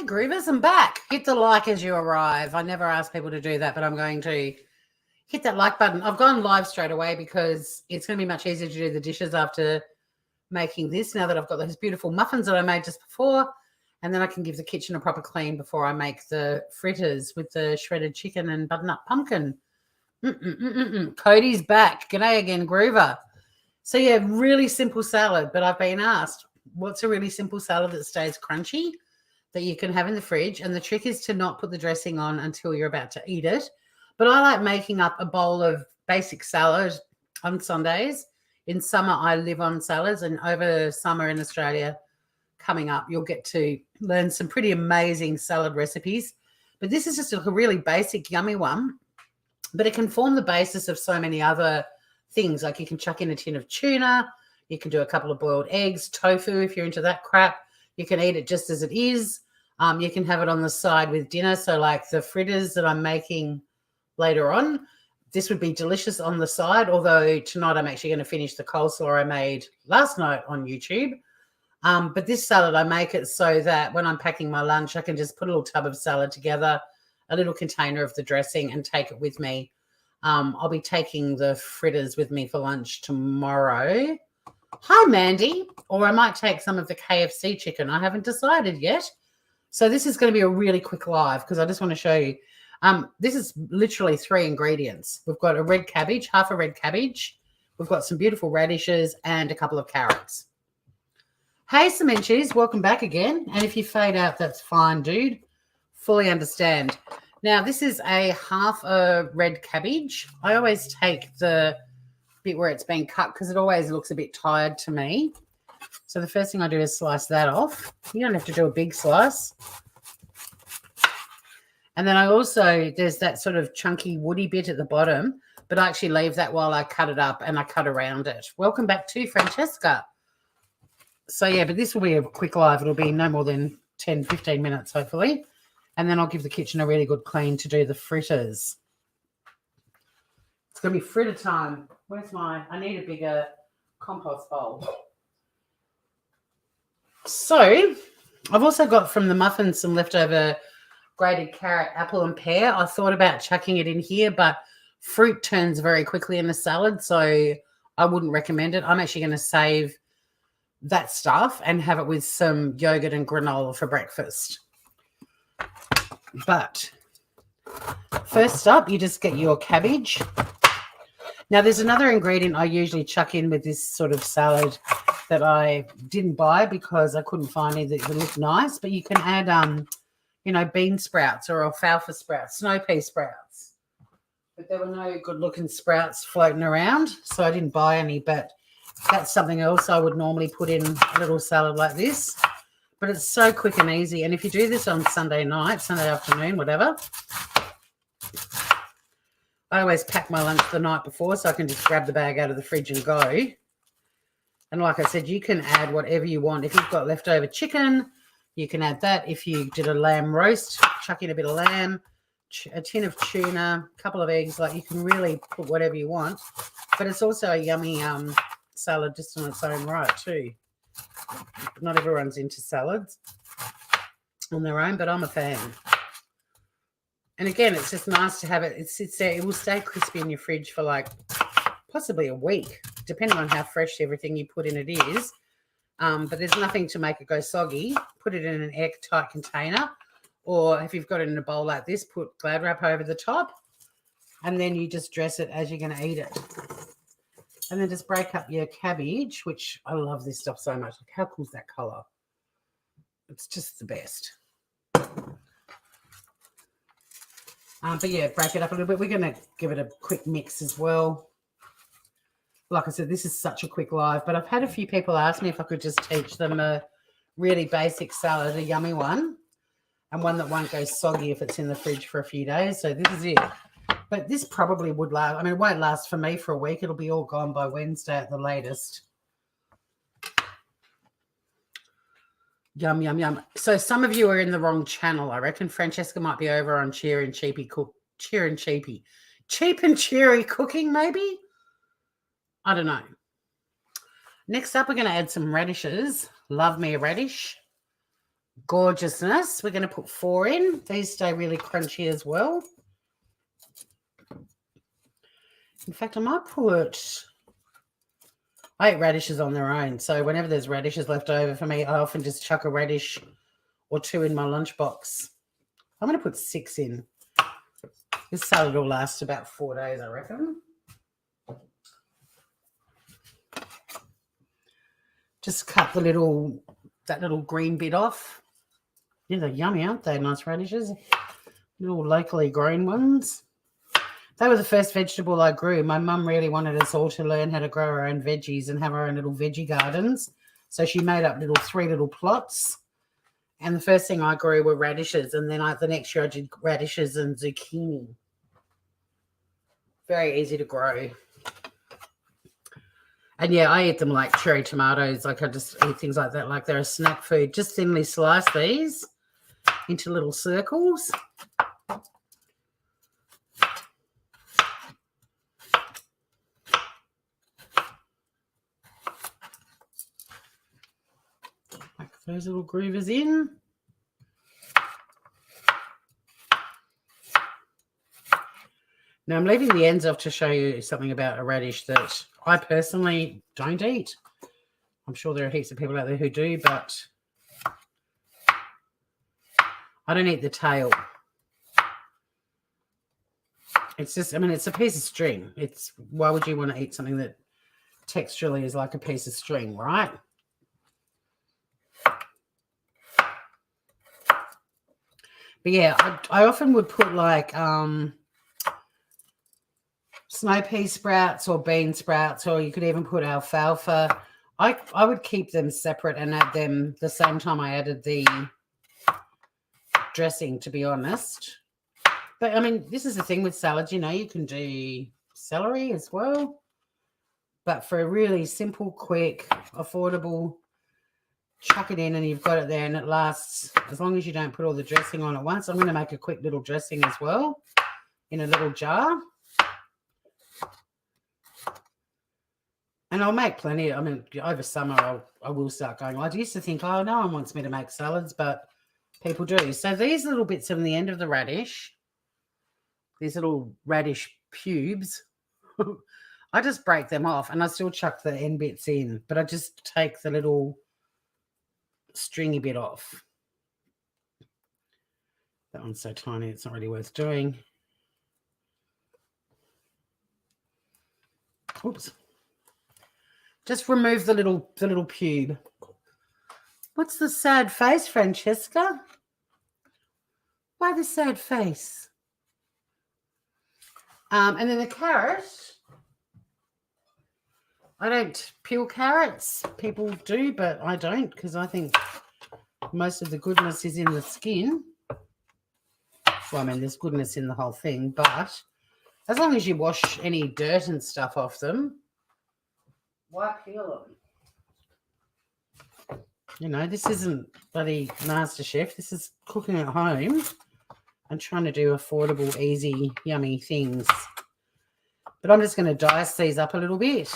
Hi, Groovers. I'm back. Hit the like as you arrive. I never ask people to do that, but I'm going to hit that like button. I've gone live straight away because it's going to be much easier to do the dishes after making this now that I've got those beautiful muffins that I made just before. And then I can give the kitchen a proper clean before I make the fritters with the shredded chicken and butternut pumpkin. Cody's back. G'day again, Groover. So, yeah, really simple salad, but I've been asked, what's a really simple salad that stays crunchy that you can have in the fridge? And the trick is to not put the dressing on until you're about to eat it. But I like making up a bowl of basic salad on Sundays. In summer, I live on salads, and over summer in Australia coming up, you'll get to learn some pretty amazing salad recipes. But this is just a really basic, yummy one. But it can form the basis of so many other things. Like you can chuck in a tin of tuna. You can do a couple of boiled eggs, tofu if you're into that crap. You can eat it just as it is. You can have it on the side with dinner. So like the fritters that I'm making later on, this would be delicious on the side. Although tonight I'm actually going to finish the coleslaw I made last night on YouTube. But this salad, I make it so that when I'm packing my lunch, I can just put a little tub of salad together, a little container of the dressing, and take it with me. I'll be taking the fritters with me for lunch tomorrow. Hi, Mandy. Or I might take some of the KFC chicken. I haven't decided yet. So this is going to be a really quick live because I just want to show you. This is literally 3 ingredients. We've got a red cabbage, half a red cabbage. We've got some beautiful radishes and a couple of carrots. Hey, Cement Cheese, welcome back again. And if you fade out, that's fine, dude. Fully understand. Now, this is a half a red cabbage. I always take the bit where it's been cut because it always looks a bit tired to me. So the first thing I do is slice that off. You don't have to do a big slice. And then I also, there's that sort of chunky woody bit at the bottom, but I actually leave that while I cut it up and I cut around it. Welcome back to Francesca. So, yeah, but this will be a quick live. It'll be no more than 10, 15 minutes, hopefully. And then I'll give the kitchen a really good clean to do the fritters. It's going to be fritter time. Where's my, I need a bigger compost bowl. So, I've also got from the muffins some leftover grated carrot, apple and pear. I thought about chucking it in here, but fruit turns very quickly in a salad, so I wouldn't recommend it. I'm actually going to save that stuff and have it with some yogurt and granola for breakfast. But first up, you just get your cabbage. Now, there's another ingredient I usually chuck in with this sort of salad that I didn't buy because I couldn't find any that would look nice, but you can add, bean sprouts or alfalfa sprouts, snow pea sprouts. But there were no good-looking sprouts floating around, so I didn't buy any, but that's something else I would normally put in a little salad like this. But it's so quick and easy. And if you do this on Sunday night, Sunday afternoon, whatever, I always pack my lunch the night before so I can just grab the bag out of the fridge and go. And like I said, you can add whatever you want. If you've got leftover chicken, you can add that. If you did a lamb roast, chuck in a bit of lamb, a tin of tuna, a couple of eggs. Like, you can really put whatever you want. But it's also a yummy salad just on its own right too. Not everyone's into salads on their own, but I'm a fan. And again, it's just nice to have it. It sits there. It will stay crispy in your fridge for like possibly a week, depending on how fresh everything you put in it is. But there's nothing to make it go soggy. Put it in an airtight container, or if you've got it in a bowl like this, put Glad wrap over the top, and then you just dress it as you're going to eat it. And then just break up your cabbage, which I love this stuff so much. Look, how cool is that colour? It's just the best. But yeah, break it up a little bit. We're going to give it a quick mix as well. Like I said, this is such a quick live, but I've had a few people ask me if I could just teach them a really basic salad, a yummy one, and one that won't go soggy if it's in the fridge for a few days. So this is it. But this probably would last. I mean, it won't last for me for a week. It'll be all gone by Wednesday at the latest. Yum, yum, yum. So some of you are in the wrong channel. I reckon Francesca might be over on Cheer and Cheapy Cheap and Cheery Cooking, maybe? I don't know. Next up, we're going to add some radishes. Love me a radish. gorgeousness. We're going to put 4 in. These stay really crunchy as well. In fact, I might put... I eat radishes on their own, so whenever there's radishes left over for me, I often just chuck a radish or 2 in my lunchbox. I'm going to put 6 in. This salad will last about 4 days, I reckon. Just cut that little green bit off. Yeah, they're yummy, aren't they? Nice radishes. Little locally grown ones. They were the first vegetable I grew. My mum really wanted us all to learn how to grow our own veggies and have our own little veggie gardens. So she made up 3 little plots. And the first thing I grew were radishes. And then the next year I did radishes and zucchini. Very easy to grow. And yeah, I eat them like cherry tomatoes. Like I just eat things like that, like they're a snack food. Just thinly slice these into little circles. Those little groovers in. Now I'm leaving the ends off to show you something about a radish that I personally don't eat. I'm sure there are heaps of people out there who do, but I don't eat the tail. It's just, I mean, it's a piece of string. Why would you want to eat something that texturally is like a piece of string, right? But yeah, I often would put like snow pea sprouts or bean sprouts, or you could even put alfalfa. I would keep them separate and add them the same time I added the dressing, to be honest. But I mean, this is the thing with salads, you know, you can do celery as well. But for a really simple, quick, affordable, chuck it in and you've got it there and it lasts as long as you don't put all the dressing on at once. I'm going to make a quick little dressing as well in a little jar. And I'll make plenty. I mean, over summer, I will start going. I used to think, oh, no one wants me to make salads, but people do. So these little bits on the end of the radish, these little radish pubes, I just break them off and I still chuck the end bits in, but I just take the little stringy bit off. That one's so tiny, it's not really worth doing. Oops. Just remove the little pube. What's the sad face, Francesca? Why the sad face? And then the carrot. I don't peel carrots. People do, but I don't because I think most of the goodness is in the skin. Well, I mean, there's goodness in the whole thing, but as long as you wash any dirt and stuff off them, why peel them? You know, this isn't bloody MasterChef. This is cooking at home and trying to do affordable, easy, yummy things. But I'm just going to dice these up a little bit.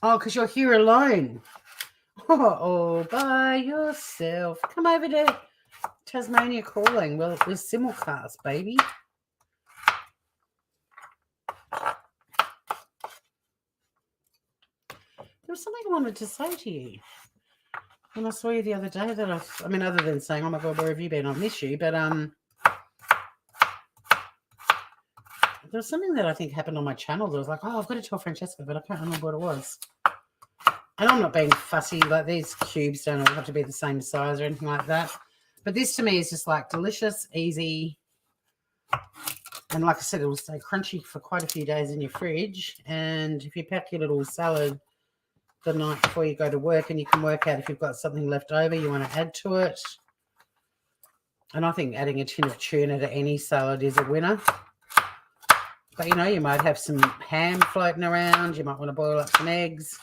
Oh, because you're here alone. Oh, by yourself. Come over to Tasmania Calling. Well, it was simulcast, baby. There was something I wanted to say to you when I saw you the other day that I mean, other than saying, oh my God, where have you been? I miss you. But there was something that I think happened on my channel that was like, oh, I've got to tell Francesca, but I can't remember what it was. And I'm not being fussy, like these cubes don't have to be the same size or anything like that. But this to me is just like delicious, easy. And like I said, it will stay crunchy for quite a few days in your fridge. And if you pack your little salad the night before you go to work, and you can work out if you've got something left over you want to add to it. And I think adding a tin of tuna to any salad is a winner. But, you know, you might have some ham floating around. You might want to boil up some eggs.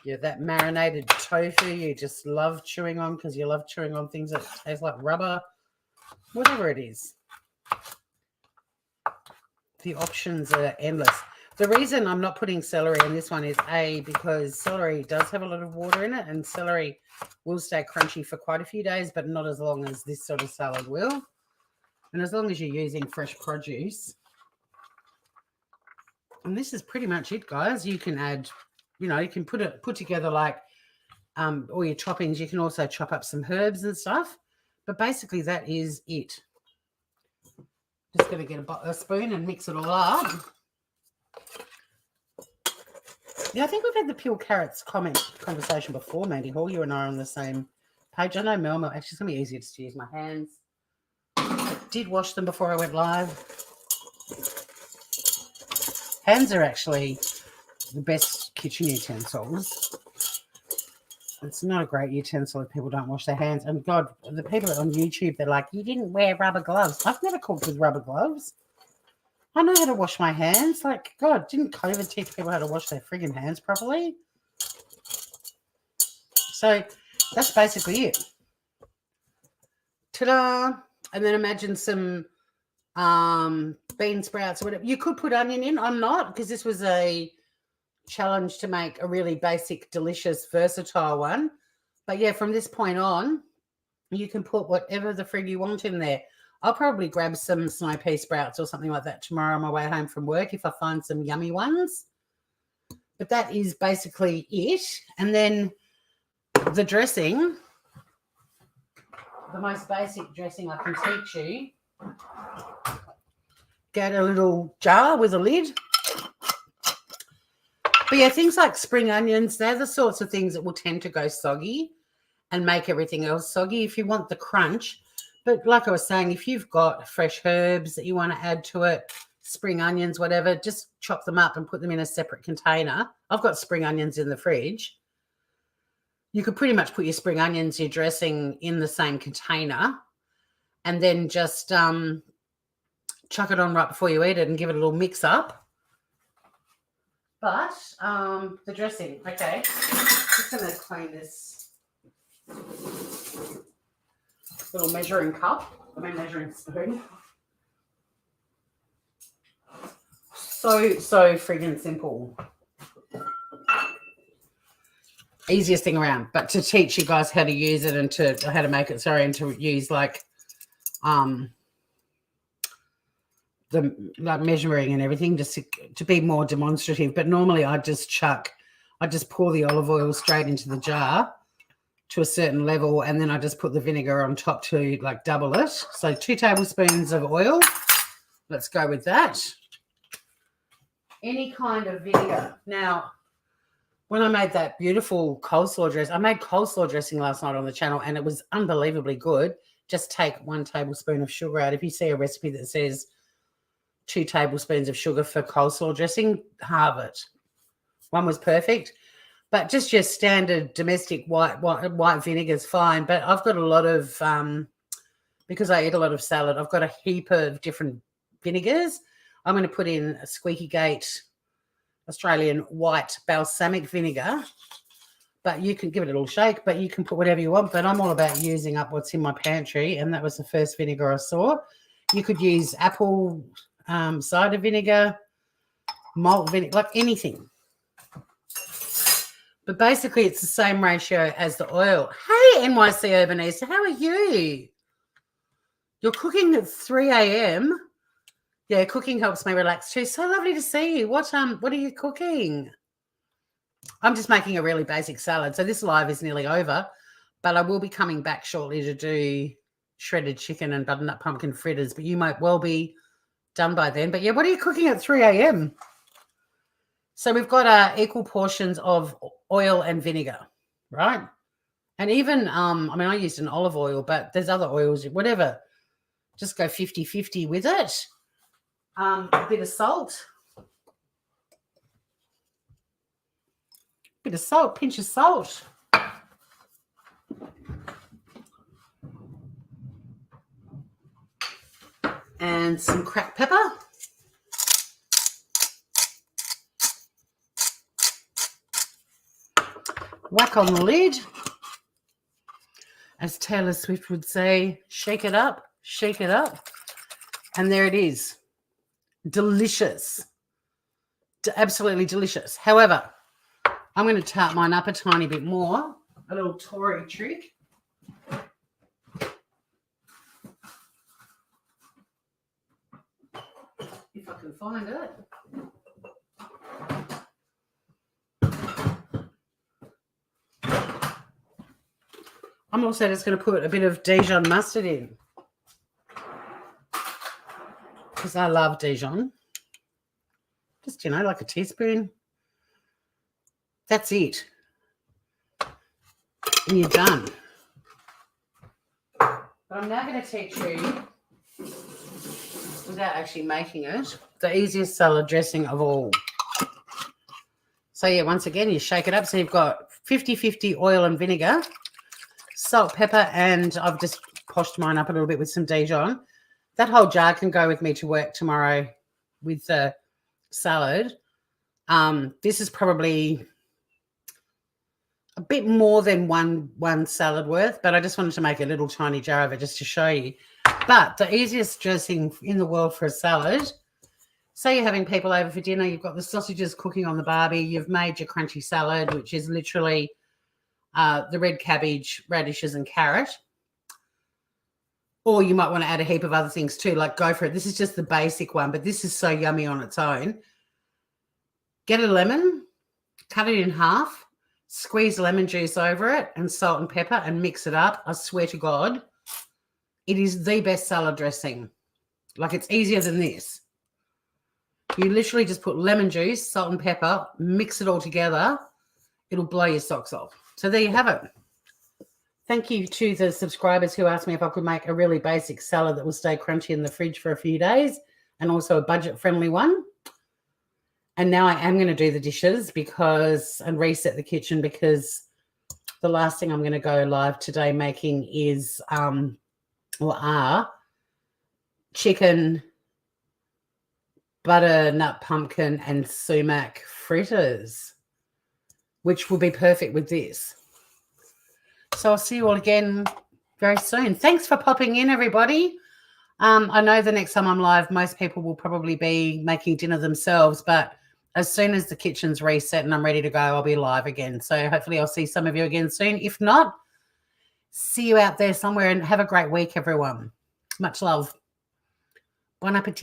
Yeah, that marinated tofu you just love chewing on because you love chewing on things that taste like rubber. Whatever it is. The options are endless. The reason I'm not putting celery in this one is because celery does have a lot of water in it, and celery will stay crunchy for quite a few days, but not as long as this sort of salad will. And as long as you're using fresh produce. And this is pretty much it, guys. You can add, you can put together like all your toppings. You can also chop up some herbs and stuff. But basically that is it. Just going to get a spoon and mix it all up. Yeah, I think we've had the peeled carrots conversation before, Mandy Hall. You and I are on the same page. I know Mel. Actually, it's going to be easier just to use my hands. I did wash them before I went live. Hands are actually the best kitchen utensils. It's not a great utensil if people don't wash their hands. And God, the people on YouTube, they're like, you didn't wear rubber gloves. I've never cooked with rubber gloves. I know how to wash my hands. Like, God, didn't COVID teach people how to wash their friggin' hands properly? So that's basically it. Ta-da! And then imagine some bean sprouts or whatever. You could put onion in. I'm not, because this was a challenge to make a really basic, delicious, versatile one. But yeah, from this point on, you can put whatever the frig you want in there. I'll probably grab some snow pea sprouts or something like that tomorrow on my way home from work if I find some yummy ones. But that is basically it. And then the dressing, the most basic dressing I can teach you. Get a little jar with a lid. But yeah, things like spring onions, they're the sorts of things that will tend to go soggy and make everything else soggy if you want the crunch. But like I was saying, if you've got fresh herbs that you want to add to it, spring onions, whatever, just chop them up and put them in a separate container. I've got spring onions in the fridge. You could pretty much put your spring onions, your dressing in the same container and then just chuck it on right before you eat it and give it a little mix up. But the dressing, okay, just going to clean this little measuring spoon. So friggin' simple. Easiest thing around. But to teach you guys how to use it and how to make it, and to use like the measuring and everything, just to be more demonstrative. But normally I just pour the olive oil straight into the jar to a certain level, and then I just put the vinegar on top to like double it. So 2 tablespoons of oil. Let's go with that. Any kind of vinegar. Now, when I made that beautiful coleslaw dress, I made coleslaw dressing last night on the channel, and it was unbelievably good. Just take 1 tablespoon of sugar out. If you see a recipe that says 2 tablespoons of sugar for coleslaw dressing, halve it. One was perfect. But just your standard domestic white vinegar is fine. But I've got a lot of, because I eat a lot of salad, I've got a heap of different vinegars. I'm going to put in a Squeaky Gate Australian white balsamic vinegar. But you can give it a little shake, but you can put whatever you want. But I'm all about using up what's in my pantry, and that was the first vinegar I saw. You could use apple cider vinegar, malt vinegar, like anything. But basically, it's the same ratio as the oil. Hey, NYC Urbanista, how are you? You're cooking at 3 a.m. Yeah, cooking helps me relax too. So lovely to see you. What are you cooking? I'm just making a really basic salad. So this live is nearly over, but I will be coming back shortly to do shredded chicken and butternut pumpkin fritters. But you might well be done by then. But yeah, what are you cooking at 3 a.m.? So we've got equal portions of oil and vinegar, right? And even, I used an olive oil, but there's other oils, whatever. Just go 50-50 with it. A bit of salt. Pinch of salt. And some cracked pepper. Whack on the lid. As Taylor Swift would say, shake it up, shake it up. And there it is. Delicious. absolutely delicious. However, I'm going to tart mine up a tiny bit more. A little Tory trick. If I can find it. I'm also just going to put a bit of Dijon mustard in, because I love Dijon. Just, like a teaspoon. That's it. And you're done. But I'm now going to teach you, without actually making it, the easiest salad dressing of all. So, yeah, once again, you shake it up. So you've got 50-50 oil and vinegar, salt, pepper, and I've just poshed mine up a little bit with some Dijon. That whole jar can go with me to work tomorrow with the salad. This is probably a bit more than one salad worth, but I just wanted to make a little tiny jar of it just to show you. But the easiest dressing in the world for a salad, say you're having people over for dinner, you've got the sausages cooking on the barbie, you've made your crunchy salad, which is literally the red cabbage, radishes, and carrot. Or you might want to add a heap of other things too, like go for it. This is just the basic one, but this is so yummy on its own. Get a lemon, cut it in half, squeeze lemon juice over it and salt and pepper and mix it up. I swear to God, it is the best salad dressing. Like, it's easier than this. You literally just put lemon juice, salt and pepper, mix it all together. It'll blow your socks off. So there you have it. Thank you to the subscribers who asked me if I could make a really basic salad that will stay crunchy in the fridge for a few days, and also a budget-friendly one. And now I am going to do the dishes and reset the kitchen, because the last thing I'm going to go live today making is chicken, butternut pumpkin, and sumac fritters, which will be perfect with this. So I'll see you all again very soon. Thanks for popping in, everybody. I know the next time I'm live, most people will probably be making dinner themselves, but as soon as the kitchen's reset and I'm ready to go, I'll be live again. So hopefully I'll see some of you again soon. If not, see you out there somewhere, and have a great week, everyone. Much love. Bon appetit.